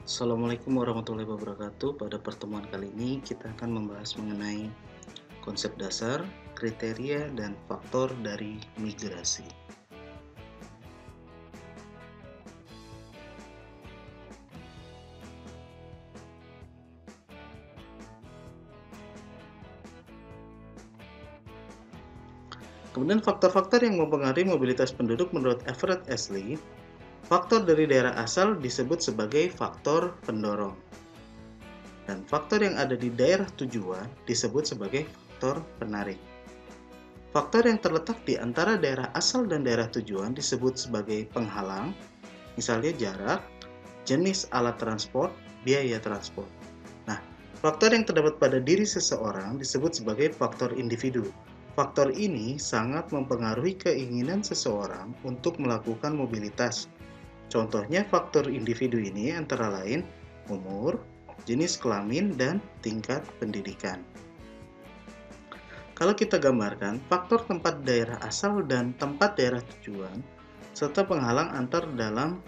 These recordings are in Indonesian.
Assalamualaikum warahmatullahi wabarakatuh. Pada pertemuan kali ini kita akan membahas mengenai konsep dasar, kriteria, dan faktor dari migrasi. Kemudian faktor-faktor yang mempengaruhi mobilitas penduduk menurut Everett Ashley, faktor dari daerah asal disebut sebagai faktor pendorong. Dan faktor yang ada di daerah tujuan disebut sebagai faktor penarik. Faktor yang terletak di antara daerah asal dan daerah tujuan disebut sebagai penghalang, misalnya jarak, jenis alat transport, biaya transport. Nah, faktor yang terdapat pada diri seseorang disebut sebagai faktor individu. Faktor ini sangat mempengaruhi keinginan seseorang untuk melakukan mobilitas. Contohnya faktor individu ini antara lain umur, jenis kelamin, dan tingkat pendidikan. Kalau kita gambarkan, faktor tempat daerah asal dan tempat daerah tujuan serta penghalang antar dalam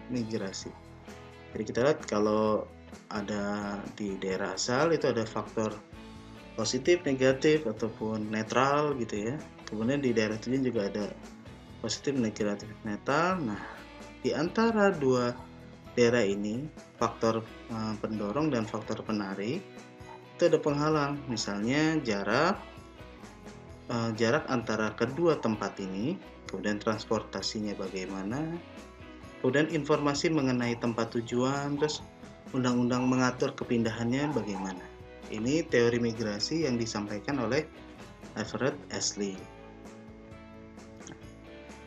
migrasi. Jadi kita lihat kalau ada di daerah asal itu ada faktor positif, negatif, ataupun netral gitu ya. Kemudian di daerah tujuan juga ada positif, negatif, netral. Nah, di antara dua daerah ini, faktor pendorong dan faktor penarik, itu ada penghalang. Misalnya jarak antara kedua tempat ini, kemudian transportasinya bagaimana, kemudian informasi mengenai tempat tujuan, terus undang-undang mengatur kepindahannya bagaimana. Ini teori migrasi yang disampaikan oleh Everett Ashley.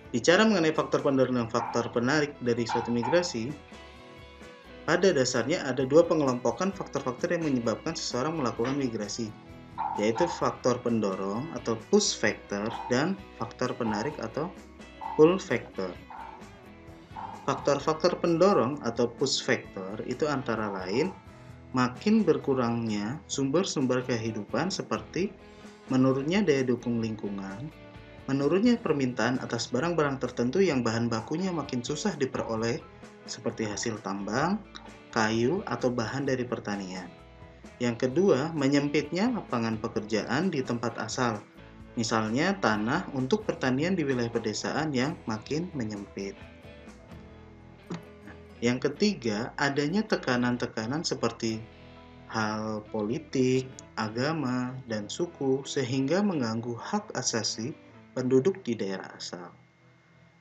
Bicara mengenai faktor pendorong dan faktor penarik dari suatu migrasi, pada dasarnya ada dua pengelompokan faktor-faktor yang menyebabkan seseorang melakukan migrasi, yaitu faktor pendorong atau push factor dan faktor penarik atau pull factor. Faktor-faktor pendorong atau push factor itu antara lain makin berkurangnya sumber-sumber kehidupan seperti menurunnya daya dukung lingkungan, menurunnya permintaan atas barang-barang tertentu yang bahan bakunya makin susah diperoleh seperti hasil tambang, kayu, atau bahan dari pertanian. Yang kedua, menyempitnya lapangan pekerjaan di tempat asal, misalnya tanah untuk pertanian di wilayah pedesaan yang makin menyempit. Yang ketiga, adanya tekanan-tekanan seperti hal politik, agama, dan suku sehingga mengganggu hak asasi penduduk di daerah asal.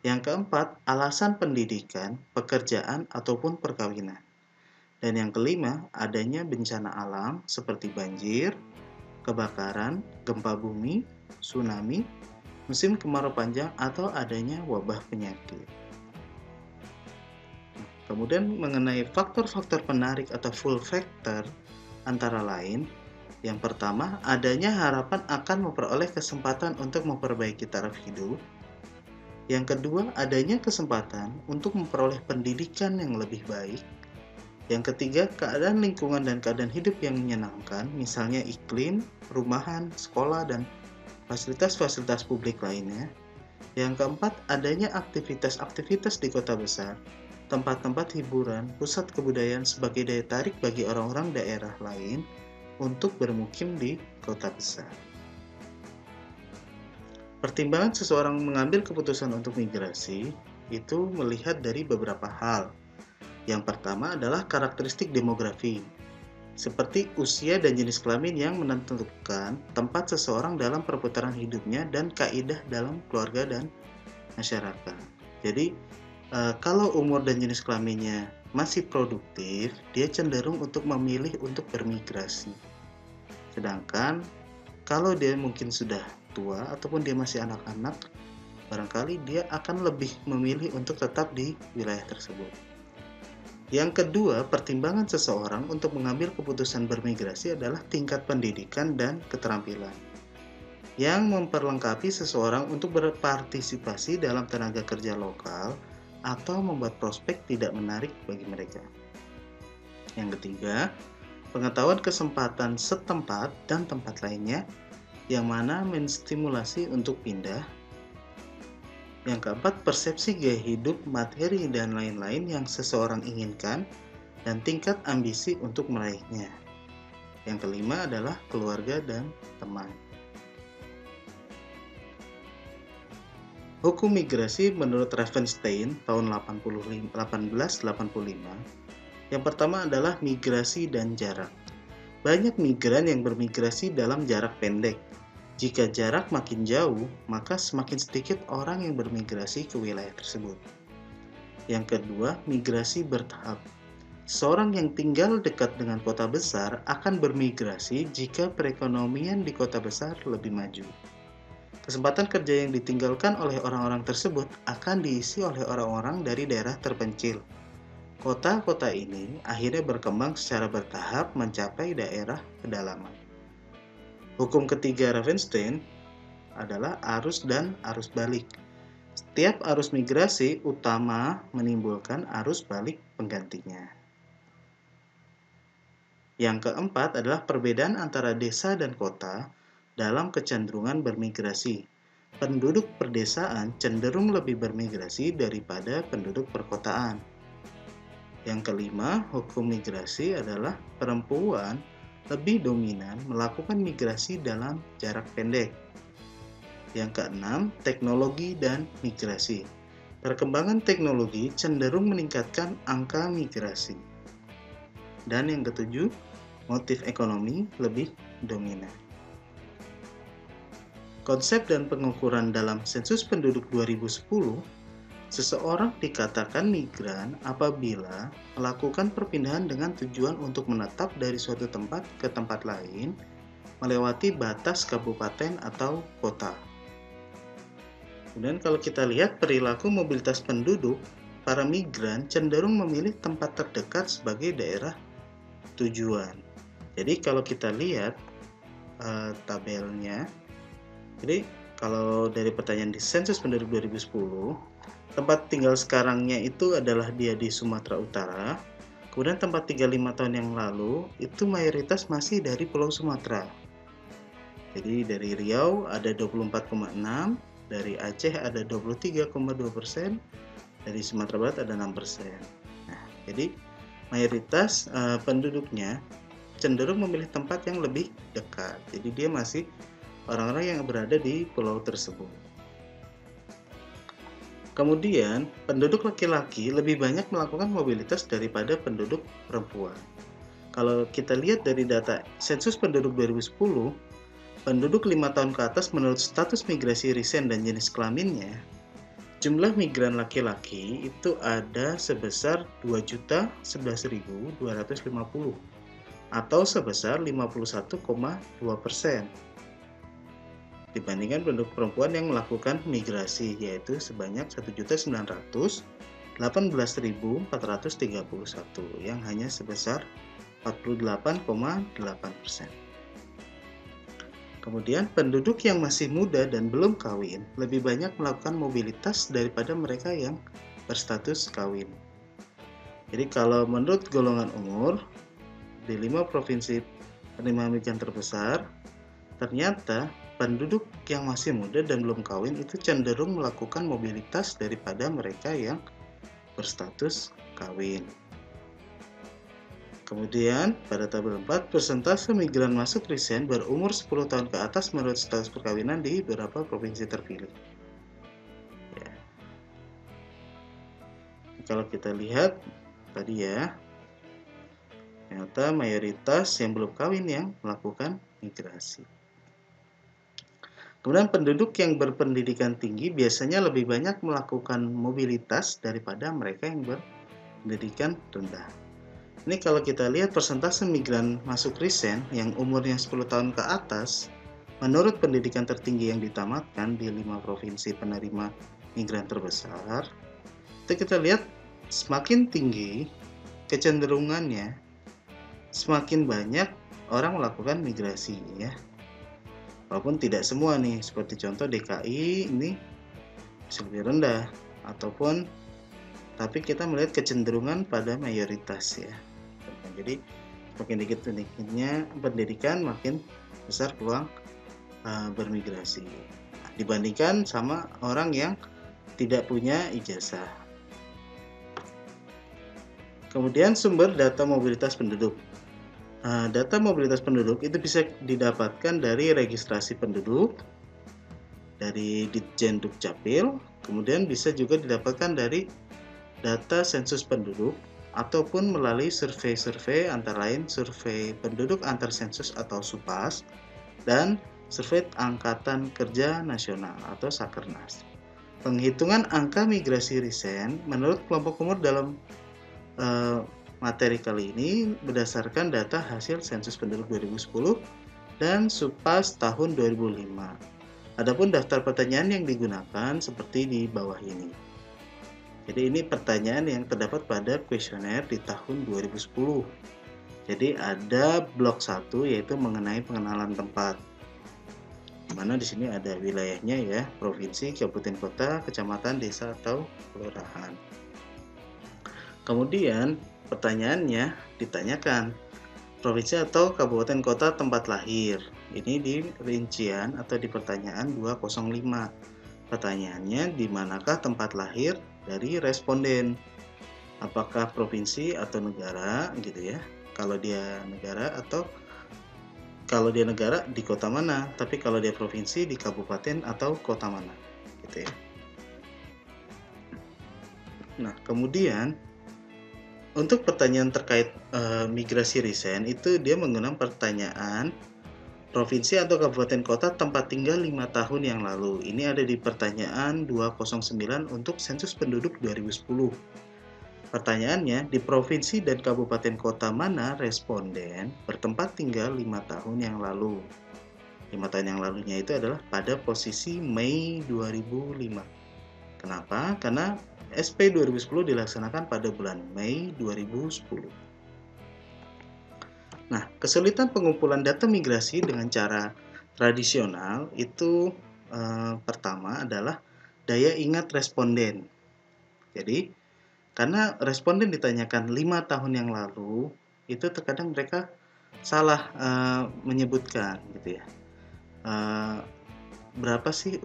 Yang keempat, alasan pendidikan, pekerjaan, ataupun perkawinan. Dan yang kelima, adanya bencana alam seperti banjir, kebakaran, gempa bumi, tsunami, musim kemarau panjang, atau adanya wabah penyakit. Kemudian mengenai faktor-faktor penarik atau pull factor antara lain, yang pertama adanya harapan akan memperoleh kesempatan untuk memperbaiki taraf hidup. Yang kedua adanya kesempatan untuk memperoleh pendidikan yang lebih baik. Yang ketiga keadaan lingkungan dan keadaan hidup yang menyenangkan, misalnya iklim, perumahan, sekolah, dan fasilitas-fasilitas publik lainnya. Yang keempat adanya aktivitas-aktivitas di kota besar, tempat-tempat hiburan, pusat kebudayaan sebagai daya tarik bagi orang-orang daerah lain untuk bermukim di kota besar. Pertimbangan seseorang mengambil keputusan untuk migrasi itu melihat dari beberapa hal. Yang pertama adalah karakteristik demografi, seperti usia dan jenis kelamin yang menentukan tempat seseorang dalam perputaran hidupnya dan kaidah dalam keluarga dan masyarakat. Jadi kalau umur dan jenis kelaminnya masih produktif, dia cenderung untuk memilih untuk bermigrasi. Sedangkan kalau dia mungkin sudah tua ataupun dia masih anak-anak, barangkali dia akan lebih memilih untuk tetap di wilayah tersebut. Yang kedua, pertimbangan seseorang untuk mengambil keputusan bermigrasi adalah tingkat pendidikan dan keterampilan yang memperlengkapi seseorang untuk berpartisipasi dalam tenaga kerja lokal atau membuat prospek tidak menarik bagi mereka. Yang ketiga, pengetahuan kesempatan setempat dan tempat lainnya yang mana menstimulasi untuk pindah. Yang keempat, persepsi gaya hidup, materi, dan lain-lain yang seseorang inginkan dan tingkat ambisi untuk meraihnya. Yang kelima adalah keluarga dan teman. Hukum migrasi menurut Ravenstein tahun 1885, yang pertama adalah migrasi dan jarak. Banyak migran yang bermigrasi dalam jarak pendek. Jika jarak makin jauh, maka semakin sedikit orang yang bermigrasi ke wilayah tersebut. Yang kedua, migrasi bertahap. Seorang yang tinggal dekat dengan kota besar akan bermigrasi jika perekonomian di kota besar lebih maju. Kesempatan kerja yang ditinggalkan oleh orang-orang tersebut akan diisi oleh orang-orang dari daerah terpencil. Kota-kota ini akhirnya berkembang secara bertahap mencapai daerah pedalaman. Hukum ketiga Ravenstein adalah arus dan arus balik. Setiap arus migrasi utama menimbulkan arus balik penggantinya. Yang keempat adalah perbedaan antara desa dan kota dalam kecenderungan bermigrasi. Penduduk perdesaan cenderung lebih bermigrasi daripada penduduk perkotaan. Yang kelima, hukum migrasi adalah perempuan lebih dominan melakukan migrasi dalam jarak pendek. Yang keenam, teknologi dan migrasi. Perkembangan teknologi cenderung meningkatkan angka migrasi. Dan yang ketujuh, motif ekonomi lebih dominan. Konsep dan pengukuran dalam sensus penduduk 2010, seseorang dikatakan migran apabila melakukan perpindahan dengan tujuan untuk menetap dari suatu tempat ke tempat lain, melewati batas kabupaten atau kota. Kemudian kalau kita lihat perilaku mobilitas penduduk, para migran cenderung memilih tempat terdekat sebagai daerah tujuan. Jadi kalau kita lihat tabelnya, jadi kalau dari pertanyaan di sensus penduduk 2010, tempat tinggal sekarangnya itu adalah dia di Sumatera Utara. Kemudian tempat tinggal 5 tahun yang lalu itu mayoritas masih dari Pulau Sumatera. Jadi dari Riau ada 24,6%, dari Aceh ada 23,2%, dari Sumatera Barat ada 6%. Nah, jadi mayoritas penduduknya cenderung memilih tempat yang lebih dekat. Jadi dia masih orang-orang yang berada di pulau tersebut. Kemudian, penduduk laki-laki lebih banyak melakukan mobilitas daripada penduduk perempuan. Kalau kita lihat dari data sensus penduduk 2010, penduduk 5 tahun ke atas menurut status migrasi resen dan jenis kelaminnya, jumlah migran laki-laki itu ada sebesar 2.011.250 atau sebesar 51,2%. Dibandingkan penduduk perempuan yang melakukan migrasi, yaitu sebanyak 1.918.431 yang hanya sebesar 48,8%. Kemudian penduduk yang masih muda dan belum kawin lebih banyak melakukan mobilitas daripada mereka yang berstatus kawin. Jadi kalau menurut golongan umur, di 5 provinsi penerima migran terbesar, ternyata penduduk yang masih muda dan belum kawin itu cenderung melakukan mobilitas daripada mereka yang berstatus kawin. Kemudian pada tabel 4, persentase migran masuk resen berumur 10 tahun ke atas menurut status perkawinan di beberapa provinsi terpilih. Ya. Kalau kita lihat tadi ya, ternyata mayoritas yang belum kawin yang melakukan migrasi. Kemudian penduduk yang berpendidikan tinggi biasanya lebih banyak melakukan mobilitas daripada mereka yang berpendidikan rendah. Ini kalau kita lihat persentase migran masuk resen yang umurnya 10 tahun ke atas, menurut pendidikan tertinggi yang ditamatkan di 5 provinsi penerima migran terbesar, itu kita lihat semakin tinggi kecenderungannya, semakin banyak orang melakukan migrasi ya. Walaupun tidak semua nih, seperti contoh DKI ini bisa lebih rendah, ataupun tapi kita melihat kecenderungan pada mayoritas ya. Jadi semakin dikit pendidikan, makin besar peluang bermigrasi dibandingkan sama orang yang tidak punya ijazah. Kemudian sumber data mobilitas penduduk. Data mobilitas penduduk itu bisa didapatkan dari registrasi penduduk, dari Ditjen Dukcapil, kemudian bisa juga didapatkan dari data sensus penduduk, ataupun melalui survei-survei antara lain survei penduduk antar sensus atau SUPAS, dan survei Angkatan Kerja Nasional atau Sakernas. Penghitungan angka migrasi resen menurut kelompok umur dalam materi kali ini berdasarkan data hasil sensus penduduk 2010 dan SUPAS tahun 2005. Adapun daftar pertanyaan yang digunakan seperti di bawah ini. Jadi ini pertanyaan yang terdapat pada kuesioner di tahun 2010. Jadi ada blok 1 yaitu mengenai pengenalan tempat. Mana di sini ada wilayahnya ya, provinsi, kabupaten kota, kecamatan, desa atau kelurahan. Kemudian pertanyaannya ditanyakan provinsi atau kabupaten kota tempat lahir. Ini di rincian atau di pertanyaan 205. Pertanyaannya, di manakah tempat lahir dari responden? Apakah provinsi atau negara gitu ya? Kalau dia negara atau kalau dia negara di kota mana, tapi kalau dia provinsi di kabupaten atau kota mana gitu ya. Nah, kemudian untuk pertanyaan terkait migrasi resen itu dia menggunakan pertanyaan provinsi atau kabupaten kota tempat tinggal 5 tahun yang lalu. Ini ada di pertanyaan 209 untuk sensus penduduk 2010. Pertanyaannya, di provinsi dan kabupaten kota mana responden bertempat tinggal 5 tahun yang lalu? 5 tahun yang lalunya itu adalah pada posisi Mei 2005. Kenapa? Karena SP 2010 dilaksanakan pada bulan Mei 2010. Nah, kesulitan pengumpulan data migrasi dengan cara tradisional itu pertama adalah daya ingat responden. Jadi, karena responden ditanyakan 5 tahun yang lalu, itu terkadang mereka salah menyebutkan gitu ya. Berapa sih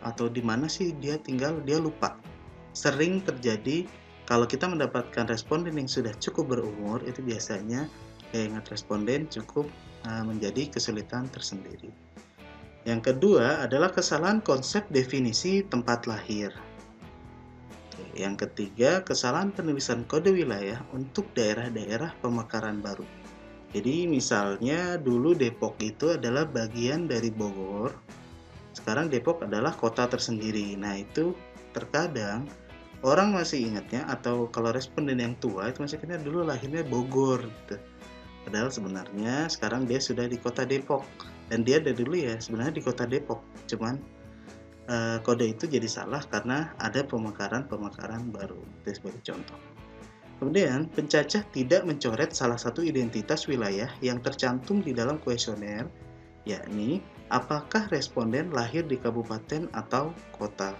atau di mana sih dia tinggal, dia lupa. Sering terjadi kalau kita mendapatkan responden yang sudah cukup berumur, itu biasanya daya ingat responden cukup menjadi kesulitan tersendiri. Yang kedua adalah kesalahan konsep definisi tempat lahir. Yang ketiga, kesalahan penulisan kode wilayah untuk daerah-daerah pemekaran baru. Jadi misalnya dulu Depok itu adalah bagian dari Bogor, sekarang Depok adalah kota tersendiri. Nah itu terkadang orang masih ingatnya, atau kalau responden yang tua itu masih ingatnya dulu lahirnya Bogor gitu. Padahal sebenarnya sekarang dia sudah di kota Depok, dan dia dari dulu ya sebenarnya di kota Depok, cuman kode itu jadi salah karena ada pemekaran baru. Itu sebagai contoh. Kemudian, pencacah tidak mencoret salah satu identitas wilayah yang tercantum di dalam kuesioner, yakni apakah responden lahir di kabupaten atau kota